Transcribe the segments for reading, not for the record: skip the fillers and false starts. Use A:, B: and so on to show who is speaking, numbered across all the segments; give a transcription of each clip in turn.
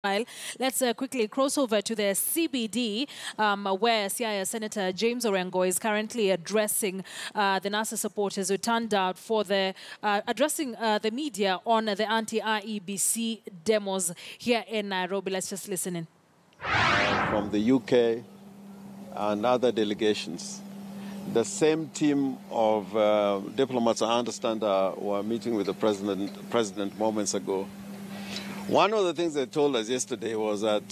A: Let's quickly cross over to the CBD, where Siaya Senator James Orengo is currently addressing the NASA supporters who turned out for the addressing the media on the anti-IEBC demos here in Nairobi. Let's just listen in.
B: From the UK and other delegations. The same team of diplomats, I understand, were meeting with the president moments ago. One of the things they told us yesterday was that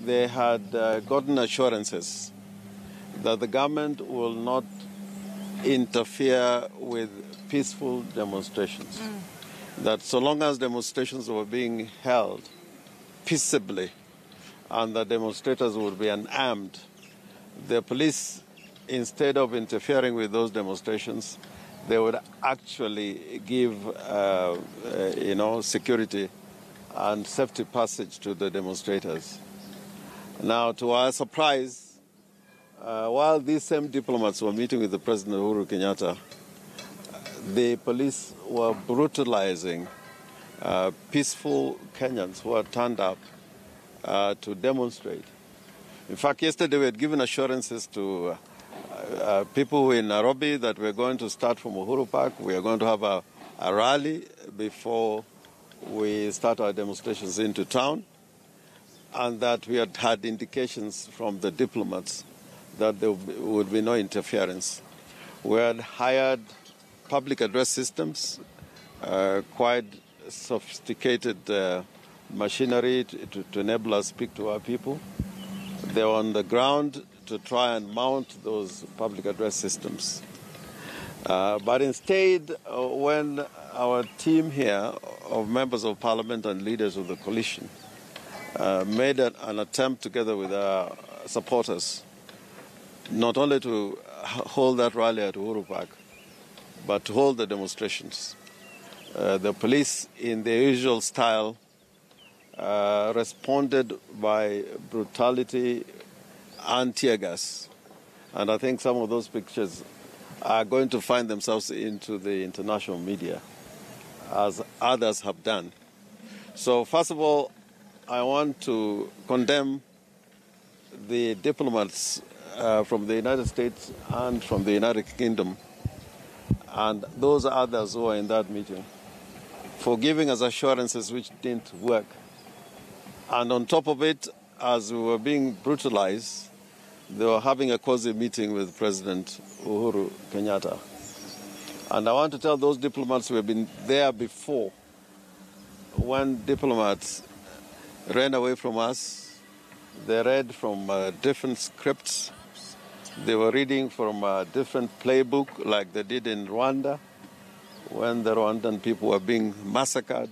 B: they had gotten assurances that the government will not interfere with peaceful demonstrations. That so long as demonstrations were being held peaceably and the demonstrators would be unarmed, the police, instead of interfering with those demonstrations, they would actually give, security and safety passage to the demonstrators. Now, to our surprise, while these same diplomats were meeting with the President Uhuru Kenyatta, the police were brutalizing peaceful Kenyans who had turned up to demonstrate. In fact, yesterday we had given assurances to people in Nairobi that we're going to start from Uhuru Park. We are going to have a rally before we start our demonstrations into town, and that we had had indications from the diplomats that there would be no interference. We had hired public address systems, quite sophisticated machinery to enable us to speak to our people. They were on the ground to try and mount those public address systems. But instead, when our team here of members of parliament and leaders of the coalition made an attempt together with our supporters not only to hold that rally at Uhuru Park, but to hold the demonstrations, the police, in their usual style, responded by brutality and tear gas. And I think some of those pictures are going to find themselves into the international media, as others have done. So first of all, I want to condemn the diplomats from the United States and from the United Kingdom and those others who were in that meeting for giving us assurances which didn't work. And on top of it, as we were being brutalized, they were having a cozy meeting with President Uhuru Kenyatta. And I want to tell those diplomats who have been there before, when diplomats ran away from us, they read from different scripts. They were reading from a different playbook like they did in Rwanda when the Rwandan people were being massacred.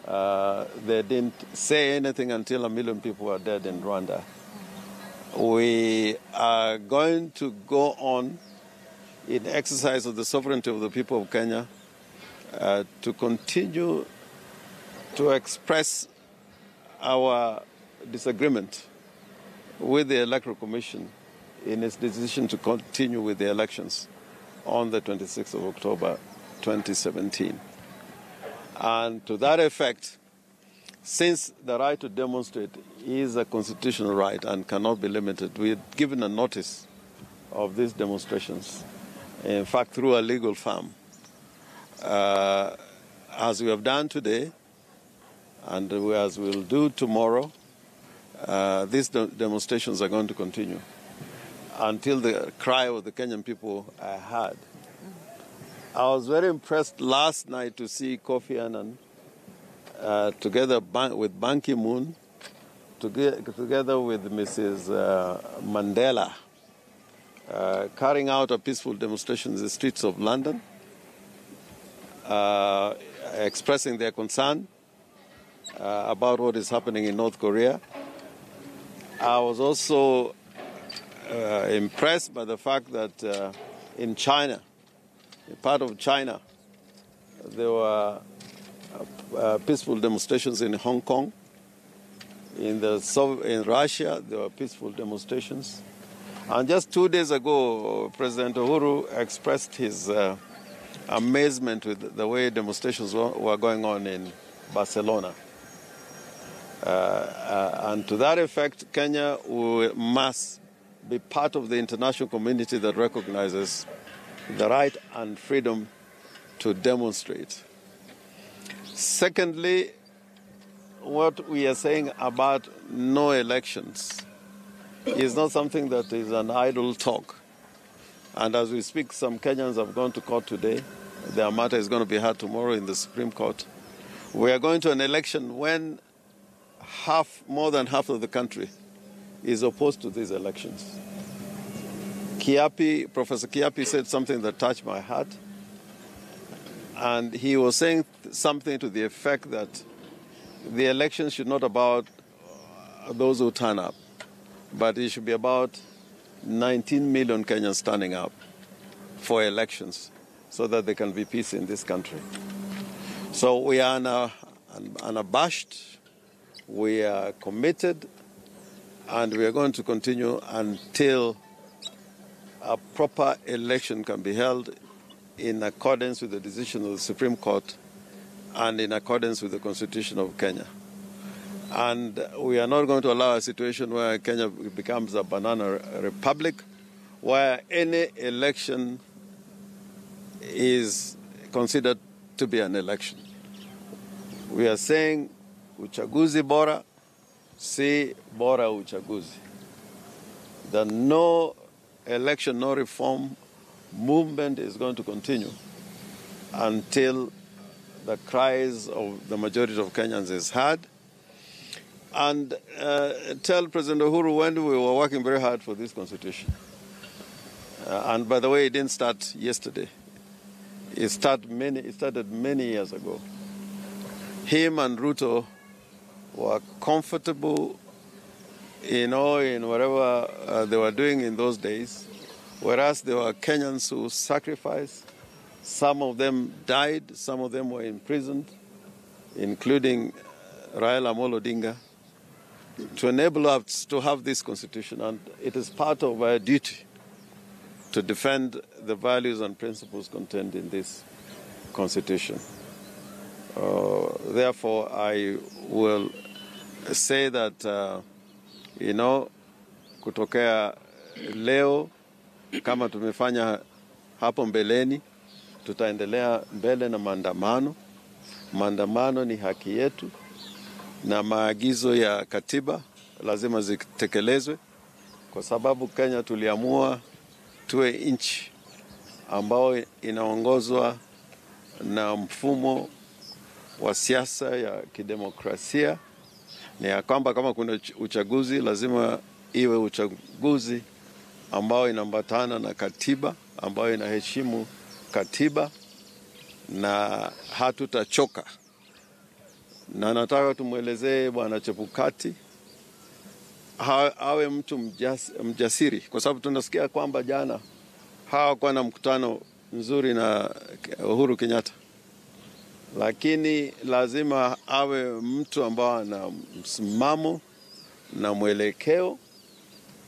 B: They didn't say anything until 1 million people were dead in Rwanda. We are going to go on in exercise of the sovereignty of the people of Kenya to continue to express our disagreement with the Electoral Commission in its decision to continue with the elections on the 26th of October 2017. And to that effect, since the right to demonstrate is a constitutional right and cannot be limited, we have given a notice of these demonstrations, in fact, through a legal firm. As we have done today, and as we'll do tomorrow, these demonstrations are going to continue until the cry of the Kenyan people are heard. I was very impressed last night to see Kofi Annan together with Ban Ki-moon, together with Mrs. Mandela, carrying out a peaceful demonstration in the streets of London, expressing their concern about what is happening in North Korea. I was also impressed by the fact that in China, in part of China, there were peaceful demonstrations in Hong Kong. In Russia, there were peaceful demonstrations. And just 2 days ago, President Uhuru expressed his amazement with the way demonstrations were going on in Barcelona. And to that effect, Kenya must be part of the international community that recognizes the right and freedom to demonstrate. Secondly, what we are saying about no elections is not something that is an idle talk. And as we speak, some Kenyans have gone to court today. Their matter is going to be heard tomorrow in the Supreme Court. We are going to an election when more than half of the country is opposed to these elections. Professor Kiapi said something that touched my heart. And he was saying something to the effect that the elections should not be about those who turn up, but it should be about 19 million Kenyans standing up for elections so that there can be peace in this country. So we are unabashed, we are committed, and we are going to continue until a proper election can be held in accordance with the decision of the Supreme Court and in accordance with the Constitution of Kenya. And we are not going to allow a situation where Kenya becomes a banana republic, where any election is considered to be an election. We are saying uchaguzi bora, si bora uchaguzi. The no election, no reform movement is going to continue until the cries of the majority of Kenyans is heard. And tell President Uhuru when we were working very hard for this constitution. And by the way, it didn't start yesterday. It started many years ago. Him and Ruto were comfortable, in whatever they were doing in those days, whereas there were Kenyans who sacrificed. Some of them died, some of them were imprisoned, including Raila Amolo Odinga, to enable us to have this constitution. And it is part of our duty to defend the values and principles contained in this constitution. Therefore, I will say that, kutokea leo, kama tumefanya hapo mbeleni, tutaendelea mbele na maandamano. Maandamano ni haki yetu, na maagizo ya katiba lazima zitekelezwe, kwa sababu Kenya tuliamua tuwe nchi ambao inaongozwa na mfumo wa siasa ya kidemokrasia, na ya kwamba kama kuna uchaguzi lazima iwe uchaguzi ambao inaambatana na katiba, ambao inaheshimu katiba, na hatutachoka. Na nataka tumuelezee Bwana Chebukati awe mtu mjasiri, kwa sababu tunasikia kwamba jana hawakuwa na mkutano mzuri na Uhuru Kenyatta, lakini lazima awe mtu ambao ana msimamo na mwelekeo,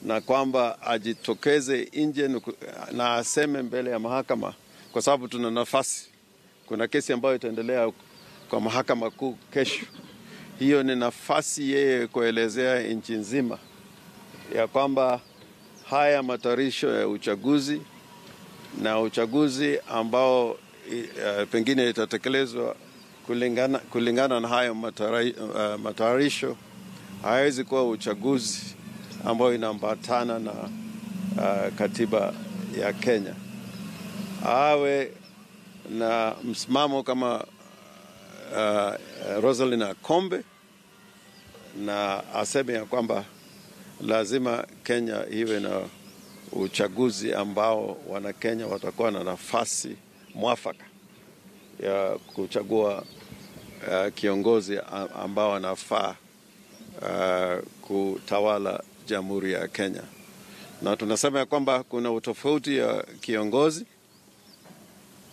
B: na kwamba ajitokeze nje na aseme mbele ya mahakama, kwa sababu tuna nafasi. Kuna kesi ambayo itaendelea kwa mahakama kuu kesho. Hiyo ni nafasi yeye kuelezea nchi nzima ya kwamba haya matayarisho ya uchaguzi, na uchaguzi ambao pengine itatekelezwa kulingana na hayo matayarisho, haiwezi kuwa uchaguzi ambao inaambatana na katiba ya Kenya. Awe na msimamo kama Rosalina Akombe, na aseme ya kwamba lazima Kenya iwe na uchaguzi ambao wana Kenya watakuwa na nafasi mwafaka ya kuchagua kiongozi ambao anafaa kutawala Jamhuri ya Kenya. Na tunasema ya kwamba kuna utofauti ya kiongozi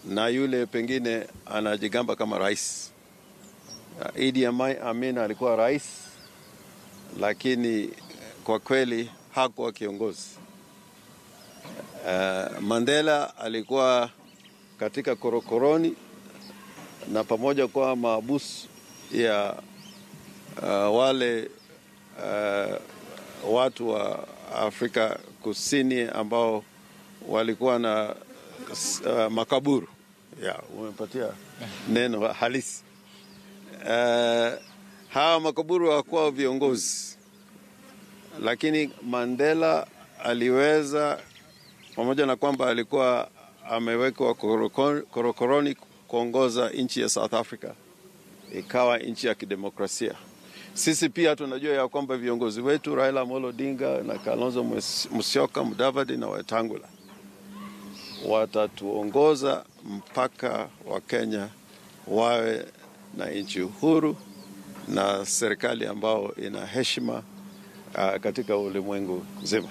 B: na yule pengine anajigamba kama rais. Idi Amin alikuwa rais, lakini kwa kweli hakuwa kiongozi. Mandela alikuwa katika korokoroni na pamoja kwa maabusu ya wale watu wa Afrika Kusini ambao walikuwa na makaburu. Umepatia neno halisi. Hawa makaburu hawakuwa viongozi, lakini Mandela aliweza, pamoja na kwamba alikuwa amewekwa korokoroni kuongoza nchi ya South Africa, ikawa nchi ya kidemokrasia. Sisi pia tunajua ya kwamba viongozi wetu Raila Amolo Odinga na Kalonzo Musyoka, Mudavadi na Wetangula watatuongoza mpaka wa Kenya wawe na nchi uhuru na serikali ambao ina heshima katika ulimwengu mzima.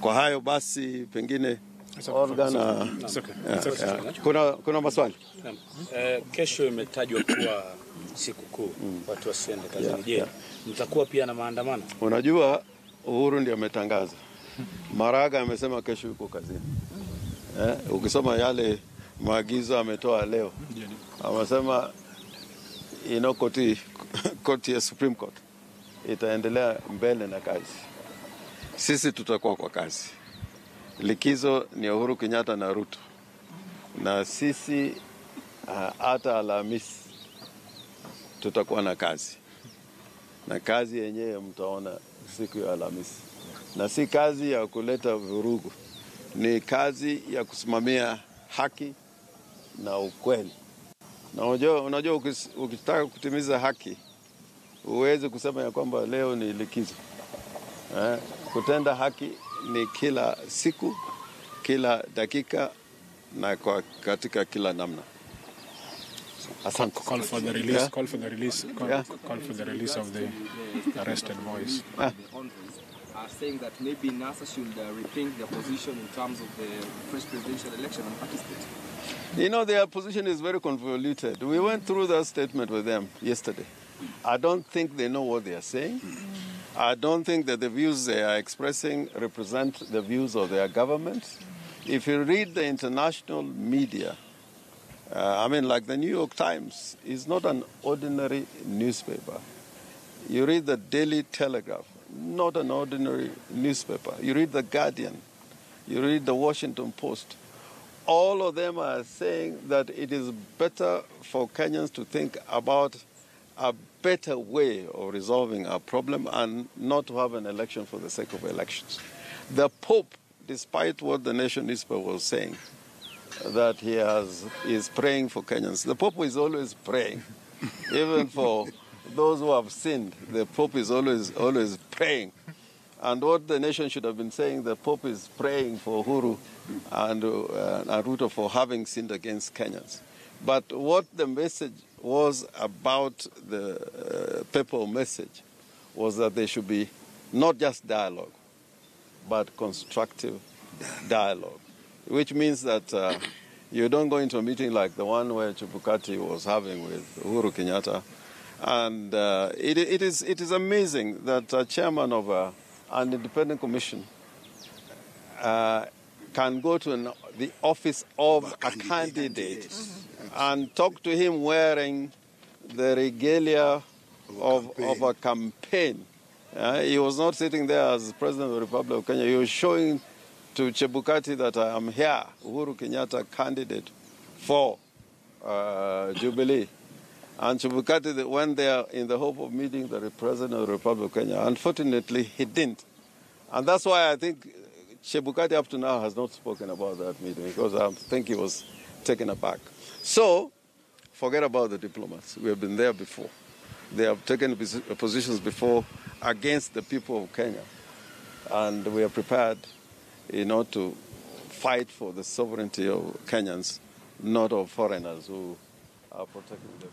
B: Kwa hayo basi pengine kuna maswali.
C: Kesho imetajwa kuwa siku kuu, watu wasiende kazini. Je, mtakuwa pia na maandamano?
B: Unajua Uhuru ndiye ametangaza. Maraga amesema kesho yuko kazini. Ukisoma yale maagizo ametoa leo, amesema koti ya Supreme Court itaendelea mbele na kazi. Sisi tutakuwa kwa kazi. Likizo ni Uhuru Kenyatta na Ruto, na sisi hata Alhamisi tutakuwa na kazi, na kazi yenyewe mtaona siku ya Alhamisi, na si kazi ya kuleta vurugu, ni kazi ya kusimamia haki na ukweli. Na unajua ukitaka kutimiza haki huwezi kusema ya kwamba leo ni likizo. Kutenda haki ni kila siku, kila dakika na katika kila namna.
D: Call for the release of the arrested boys.
E: Are saying that maybe NASA should rethink their position in terms of the first presidential election and participate.
B: You know, their position is very convoluted. We went through that statement with them yesterday. I don't think they know what they are saying. I don't think that the views they are expressing represent the views of their government. If you read the international media, like the New York Times is not an ordinary newspaper. You read the Daily Telegraph, not an ordinary newspaper. You read the Guardian, you read the Washington Post. All of them are saying that it is better for Kenyans to think about a better way of resolving our problem and not to have an election for the sake of elections. The Pope, despite what the Nation newspaper was saying, that he is praying for Kenyans. The Pope is always praying, even for those who have sinned. The Pope is always praying. And what the Nation should have been saying, the Pope is praying for Uhuru and Ruto for having sinned against Kenyans. But what the message was about, the papal message, was that there should be not just dialogue, but constructive dialogue, which means that you don't go into a meeting like the one where Chebukati was having with Uhuru Kenyatta. And it is amazing that a chairman of an independent commission can go to the office of a candidate and talk to him wearing the regalia of a campaign. He was not sitting there as President of the Republic of Kenya. He was showing to Chebukati that I am here, Uhuru Kenyatta, candidate for Jubilee. And Chebukati went there in the hope of meeting the President of the Republic of Kenya. Unfortunately, he didn't. And that's why I think Chebukati up to now has not spoken about that meeting, because I think he was taken aback. So, forget about the diplomats. We have been there before. They have taken positions before against the people of Kenya. And we are prepared, to fight for the sovereignty of Kenyans, not of foreigners who are protecting them.